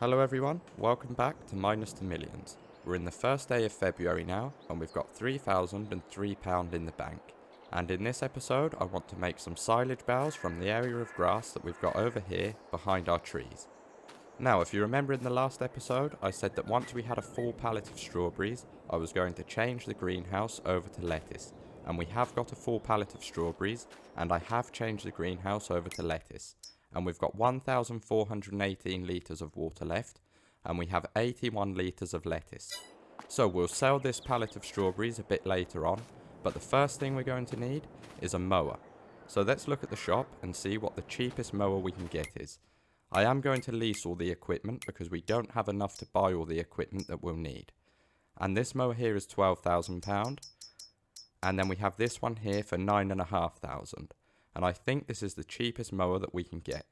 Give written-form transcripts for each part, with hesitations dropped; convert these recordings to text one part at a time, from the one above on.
Hello everyone, welcome back to Minus to Millions. We're in the first day of February now, and we've got £3,003 in the bank. And in this episode, I want to make some silage bales from the area of grass that we've got over here behind our trees. Now, if you remember in the last episode, I said that once we had a full pallet of strawberries, I was going to change the greenhouse over to lettuce. And we have got a full pallet of strawberries, and I have changed the greenhouse over to lettuce. And we've got 1,418 litres of water left, and we have 81 litres of lettuce. So we'll sell this pallet of strawberries a bit later on, but the first thing we're going to need is a mower. So let's look at the shop and see what the cheapest mower we can get is. I am going to lease all the equipment because we don't have enough to buy all the equipment that we'll need. And this mower here is £12,000, and then we have this one here for £9,500. And I think this is the cheapest mower that we can get.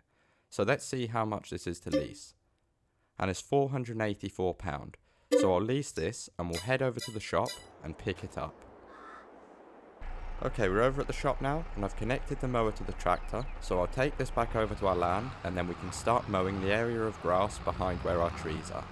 So let's see how much this is to lease. And it's £484. So I'll lease this and we'll head over to the shop and pick it up. Okay, we're over at the shop now and I've connected the mower to the tractor. So I'll take this back over to our land and then we can start mowing the area of grass behind where our trees are.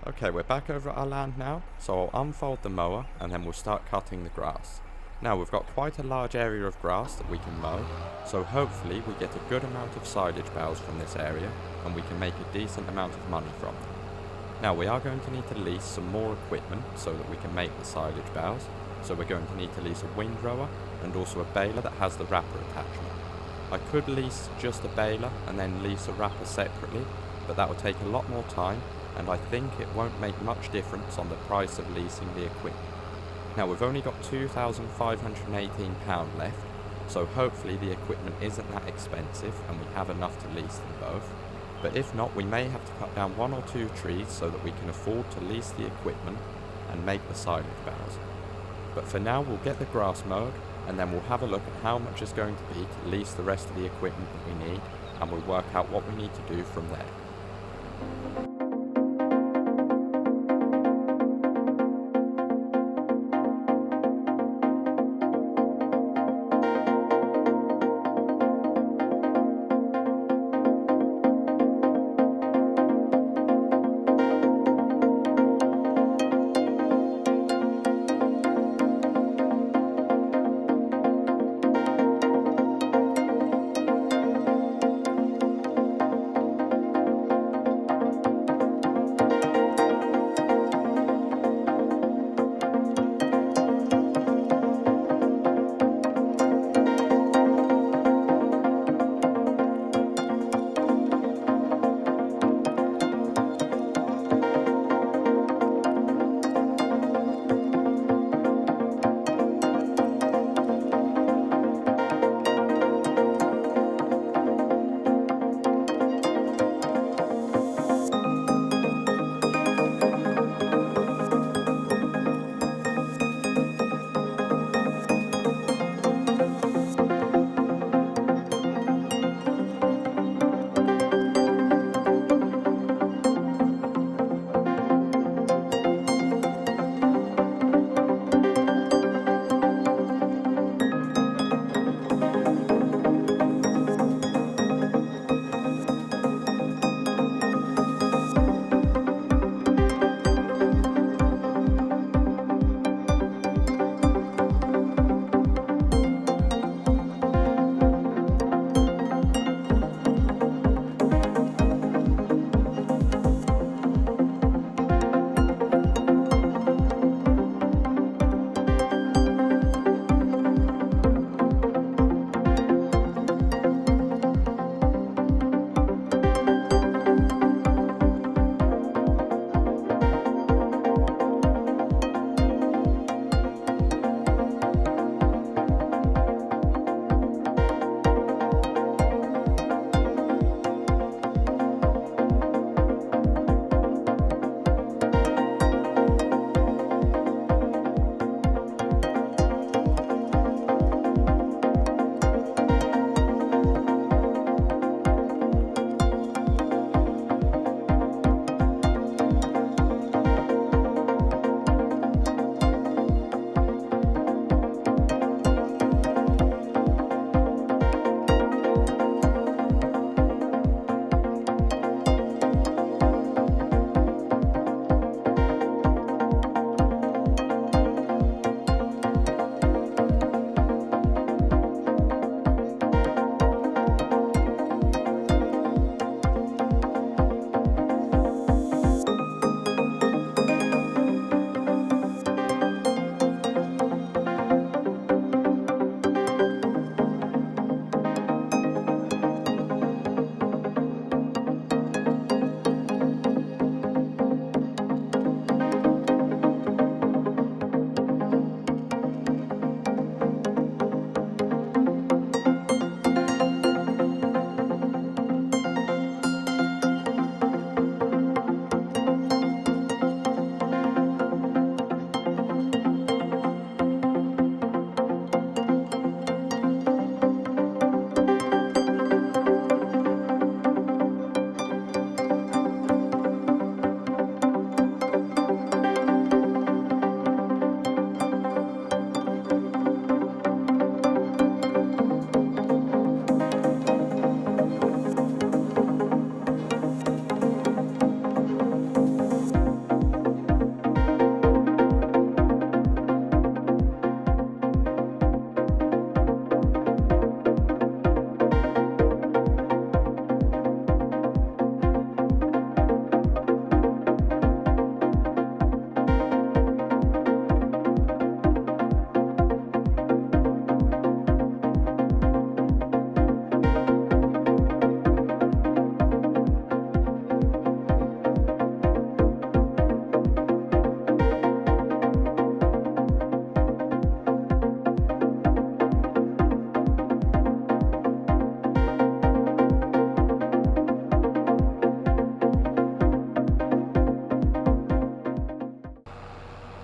Okay, we're back over at our land now. So I'll unfold the mower and then we'll start cutting the grass. Now we've got quite a large area of grass that we can mow, so hopefully we get a good amount of silage bales from this area and we can make a decent amount of money from them. Now we are going to need to lease some more equipment so that we can make the silage bales, so we're going to need to lease a windrower and also a baler that has the wrapper attachment. I could lease just a baler and then lease a wrapper separately, but that would take a lot more time and I think it won't make much difference on the price of leasing the equipment. Now we've only got £2,518 left, so hopefully the equipment isn't that expensive and we have enough to lease them both. But if not, we may have to cut down 1 or 2 trees so that we can afford to lease the equipment and make the silage bales. But for now we'll get the grass mowed and then we'll have a look at how much it's going to be to lease the rest of the equipment that we need, and we'll work out what we need to do from there.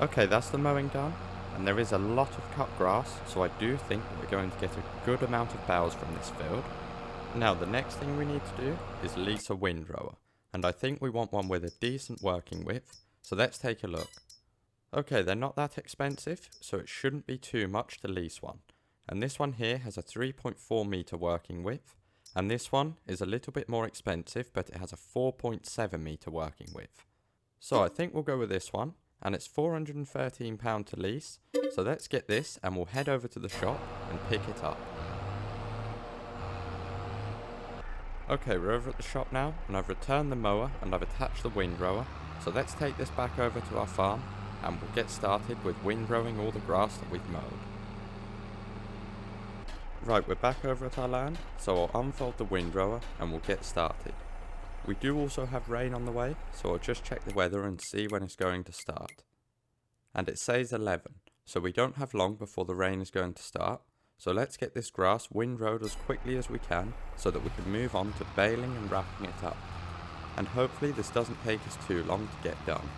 Okay, that's the mowing done, and there is a lot of cut grass, so I do think we're going to get a good amount of bales from this field. Now the next thing we need to do is lease a windrower, and I think we want one with a decent working width, so let's take a look. Okay, they're not that expensive, so it shouldn't be too much to lease one. And this one here has a 3.4 meter working width, and this one is a little bit more expensive, but it has a 4.7 meter working width. So I think we'll go with this one, and it's £413 to lease, so let's get this and we'll head over to the shop and pick it up. Okay, we're over at the shop now, and I've returned the mower and I've attached the windrower, so let's take this back over to our farm and we'll get started with windrowing all the grass that we've mowed. Right, we're back over at our land, so I'll unfold the windrower and we'll get started. We do also have rain on the way, so I'll just check the weather and see when it's going to start. And it says 11, so we don't have long before the rain is going to start, so let's get this grass windrowed as quickly as we can so that we can move on to baling and wrapping it up. And hopefully this doesn't take us too long to get done.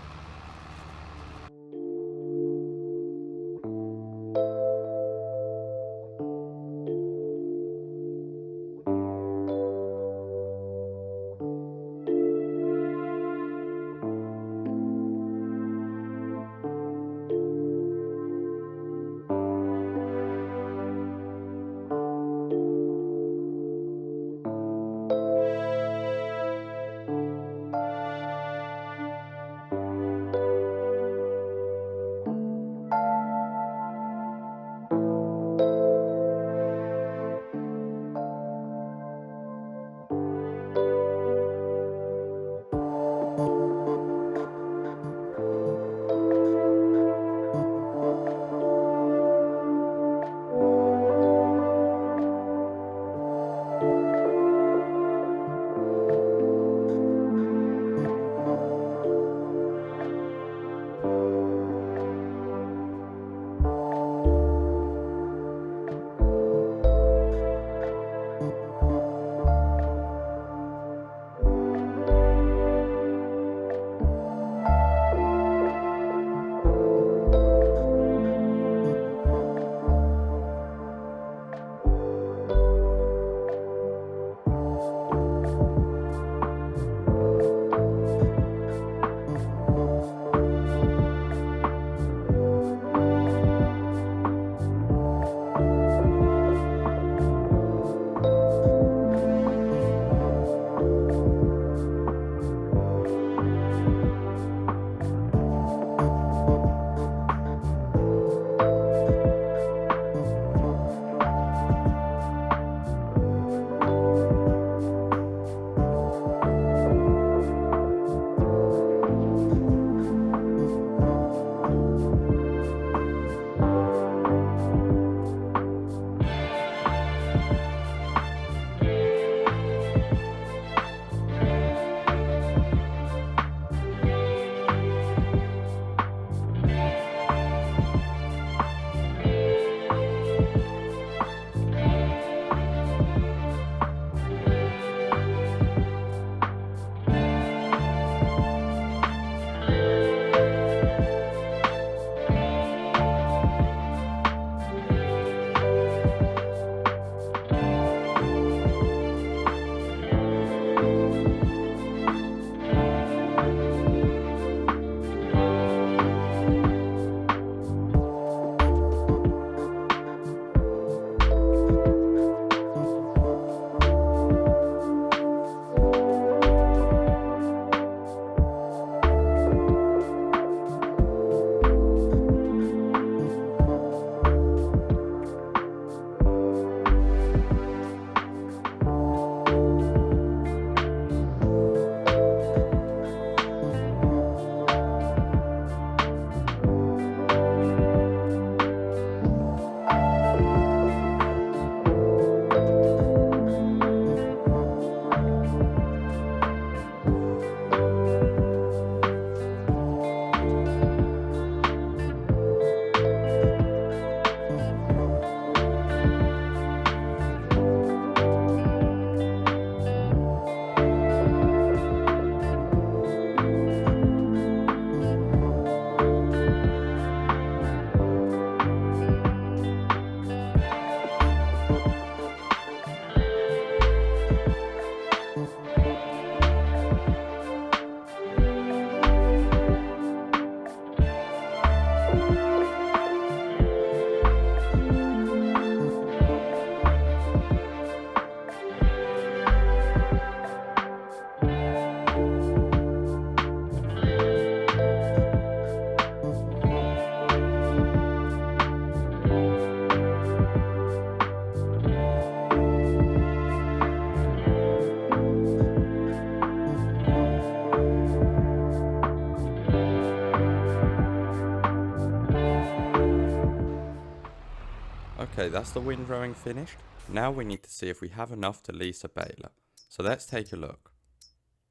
Okay, that's the windrowing finished. Now we need to see if we have enough to lease a baler. So let's take a look.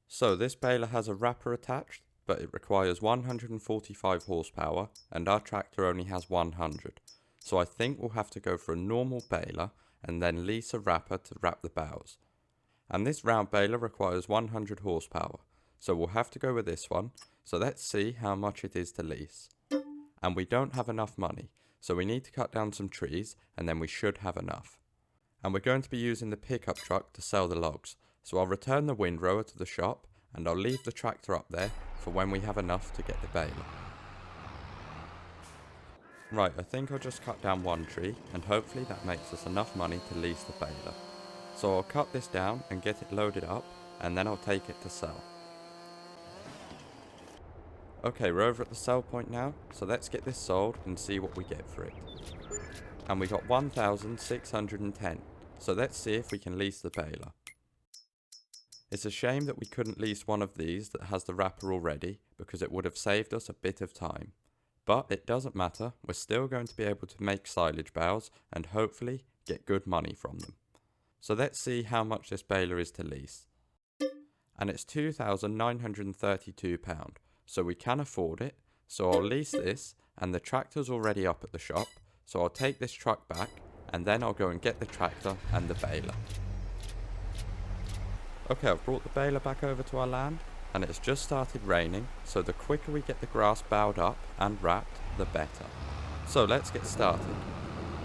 So this baler has a wrapper attached, but it requires 145 horsepower and our tractor only has 100. So I think we'll have to go for a normal baler and then lease a wrapper to wrap the bales. And this round baler requires 100 horsepower, so we'll have to go with this one. So let's see how much it is to lease. And we don't have enough money, so we need to cut down some trees and then we should have enough. And we're going to be using the pickup truck to sell the logs, so I'll return the windrower to the shop and I'll leave the tractor up there for when we have enough to get the baler. Right, I think I'll just cut down one tree and hopefully that makes us enough money to lease the baler. So I'll cut this down and get it loaded up and then I'll take it to sell. Okay, we're over at the sell point now, so let's get this sold and see what we get for it. And we got 1,610, so let's see if we can lease the baler. It's a shame that we couldn't lease one of these that has the wrapper already, because it would have saved us a bit of time. But it doesn't matter, we're still going to be able to make silage bales and hopefully get good money from them. So let's see how much this baler is to lease. And it's £2,932, so we can afford it. So I'll lease this, and the tractor's already up at the shop, so I'll take this truck back and then I'll go and get the tractor and the baler. Okay, I've brought the baler back over to our land and it's just started raining, so the quicker we get the grass bowed up and wrapped, the better. So let's get started.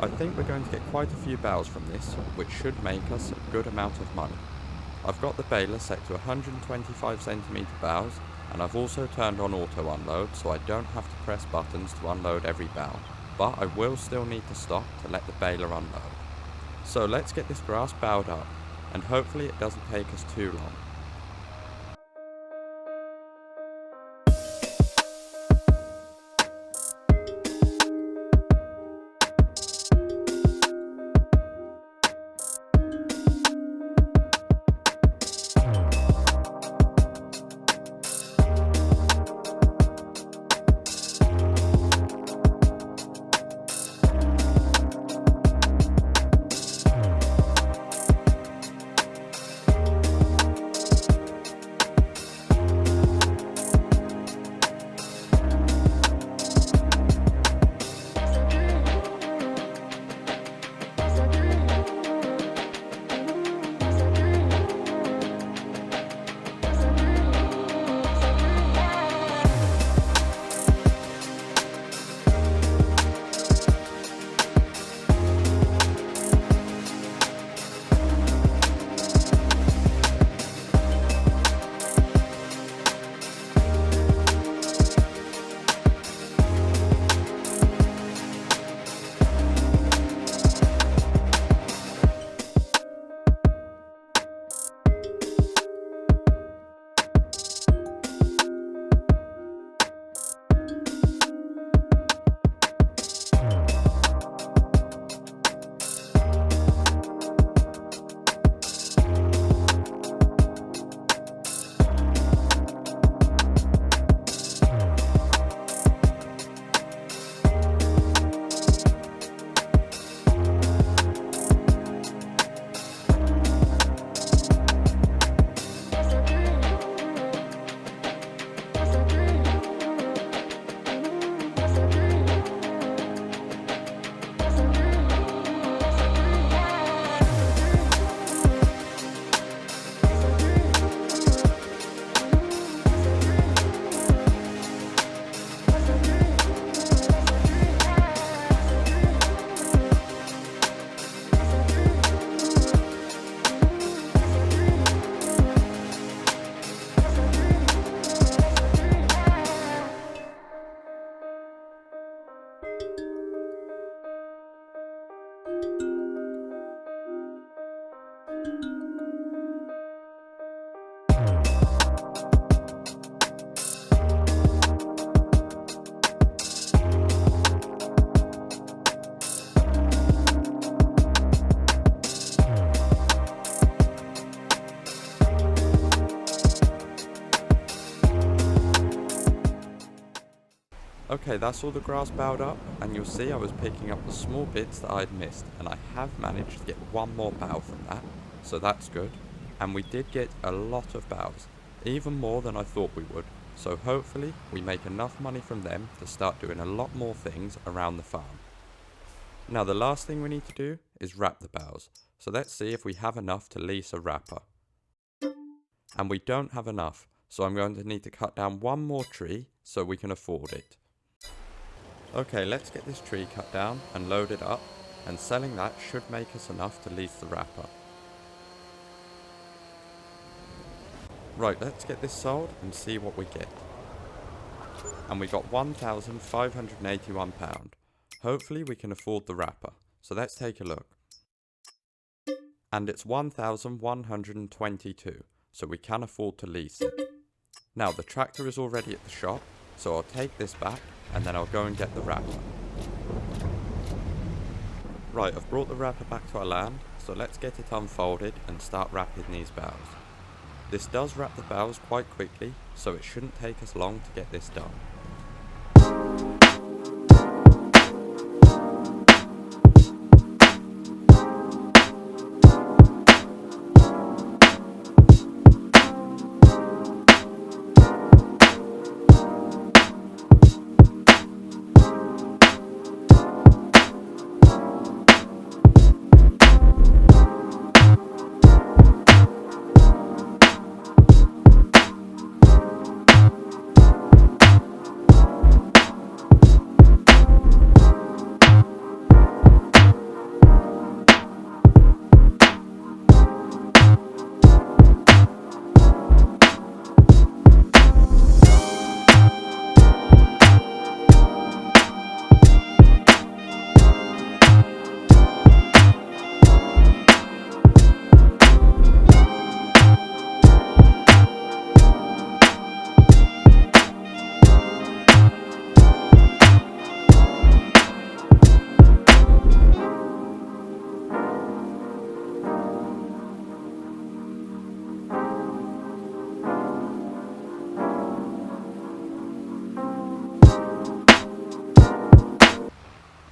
I think we're going to get quite a few bales from this, which should make us a good amount of money. I've got the baler set to 125cm bales, and I've also turned on auto unload so I don't have to press buttons to unload every bale, but I will still need to stop to let the baler unload. So let's get this grass bowed up, and hopefully it doesn't take us too long. Okay, that's all the grass bowed up, and you'll see I was picking up the small bits that I'd missed, and I have managed to get one more bough from that, so that's good. And we did get a lot of boughs, even more than I thought we would, so hopefully we make enough money from them to start doing a lot more things around the farm. Now the last thing we need to do is wrap the boughs, so let's see if we have enough to lease a wrapper. And we don't have enough, so I'm going to need to cut down one more tree so we can afford it. Okay, let's get this tree cut down and loaded up, and selling that should make us enough to lease the wrapper. Right, let's get this sold and see what we get. And we got £1,581. Hopefully we can afford the wrapper, so let's take a look. And it's 1,122, so we can afford to lease it. Now the tractor is already at the shop, so I'll take this back and then I'll go and get the wrapper. Right, I've brought the wrapper back to our land, so let's get it unfolded and start wrapping these boughs. This does wrap the boughs quite quickly, so it shouldn't take us long to get this done.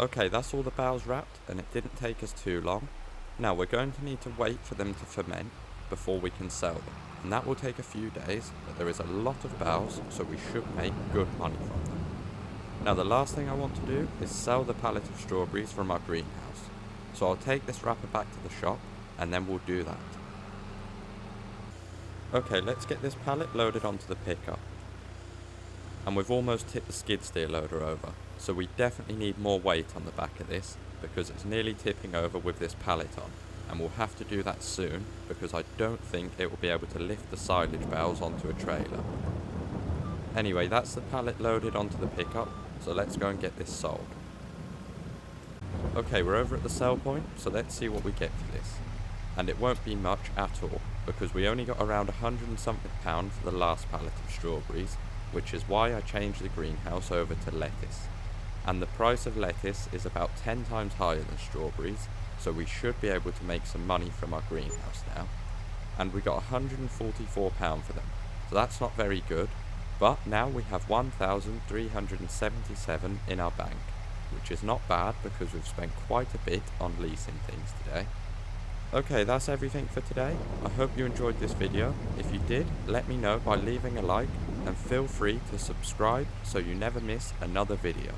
Okay, that's all the boughs wrapped, and it didn't take us too long. Now we're going to need to wait for them to ferment before we can sell them, and that will take a few days, but there is a lot of boughs, so we should make good money from them. Now the last thing I want to do is sell the pallet of strawberries from our greenhouse, so I'll take this wrapper back to the shop, and then we'll do that. Okay, let's get this pallet loaded onto the pickup. And we've almost tipped the skid steer loader over, so we definitely need more weight on the back of this because it's nearly tipping over with this pallet on, and we'll have to do that soon because I don't think it will be able to lift the silage bales onto a trailer. Anyway, that's the pallet loaded onto the pickup, so let's go and get this sold. Okay, we're over at the sell point, so let's see what we get for this. And it won't be much at all because we only got around £100 and something for the last pallet of strawberries, which is why I changed the greenhouse over to lettuce. And the price of lettuce is about 10 times higher than strawberries, so we should be able to make some money from our greenhouse now. And we got £144 for them, so that's not very good, but now we have 1,377 in our bank, which is not bad because we've spent quite a bit on leasing things today. Okay, that's everything for today. I hope you enjoyed this video. If you did, let me know by leaving a like, and feel free to subscribe so you never miss another video.